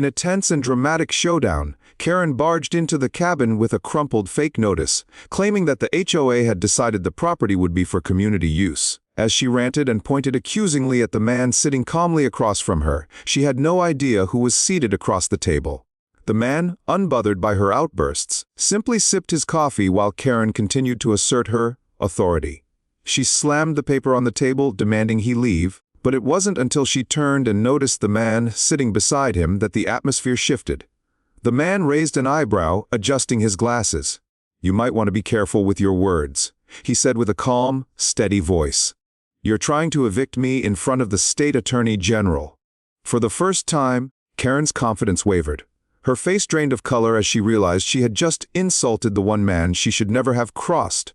In a tense and dramatic showdown, Karen barged into the cabin with a crumpled fake notice, claiming that the HOA had decided the property would be for community use. As she ranted and pointed accusingly at the man sitting calmly across from her, she had no idea who was seated across the table. The man, unbothered by her outbursts, simply sipped his coffee while Karen continued to assert her authority. She slammed the paper on the table, demanding he leave, but it wasn't until she turned and noticed the man sitting beside him that the atmosphere shifted. The man raised an eyebrow, adjusting his glasses. "You might want to be careful with your words," he said with a calm, steady voice. "You're trying to evict me in front of the state attorney general." For the first time, Karen's confidence wavered. Her face drained of color as she realized she had just insulted the one man she should never have crossed.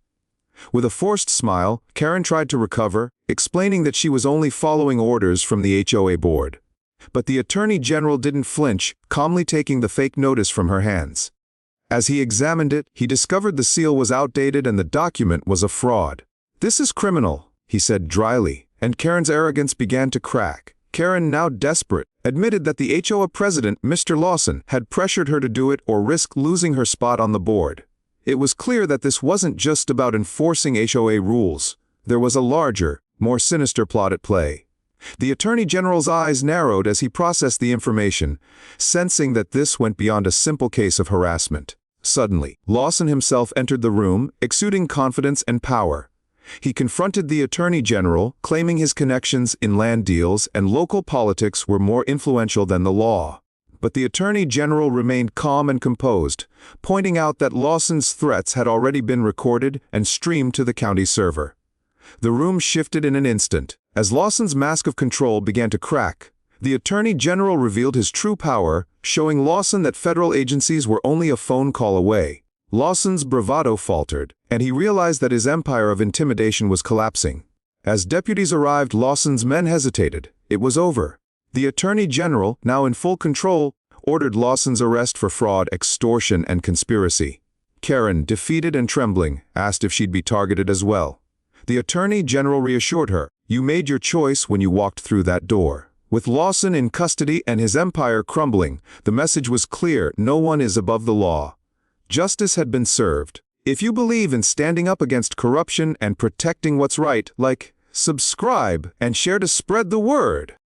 With a forced smile, Karen tried to recover, explaining that she was only following orders from the HOA board. But the Attorney General didn't flinch, calmly taking the fake notice from her hands. As he examined it, he discovered the seal was outdated and the document was a fraud. "This is criminal," he said dryly, and Karen's arrogance began to crack. Karen, now desperate, admitted that the HOA president, Mr. Lawson, had pressured her to do it or risk losing her spot on the board. It was clear that this wasn't just about enforcing HOA rules. There was a larger, more sinister plot at play. The Attorney General's eyes narrowed as he processed the information, sensing that this went beyond a simple case of harassment. Suddenly, Lawson himself entered the room, exuding confidence and power. He confronted the Attorney General, claiming his connections in land deals and local politics were more influential than the law. But the Attorney General remained calm and composed, pointing out that Lawson's threats had already been recorded and streamed to the county server. The room shifted in an instant. As Lawson's mask of control began to crack, the Attorney General revealed his true power, showing Lawson that federal agencies were only a phone call away. Lawson's bravado faltered, and he realized that his empire of intimidation was collapsing. As deputies arrived, Lawson's men hesitated. It was over. The Attorney General, now in full control, ordered Lawson's arrest for fraud, extortion, and conspiracy. Karen, defeated and trembling, asked if she'd be targeted as well. The Attorney General reassured her, "You made your choice when you walked through that door." With Lawson in custody and his empire crumbling, the message was clear: no one is above the law. Justice had been served. If you believe in standing up against corruption and protecting what's right, like, subscribe and share to spread the word.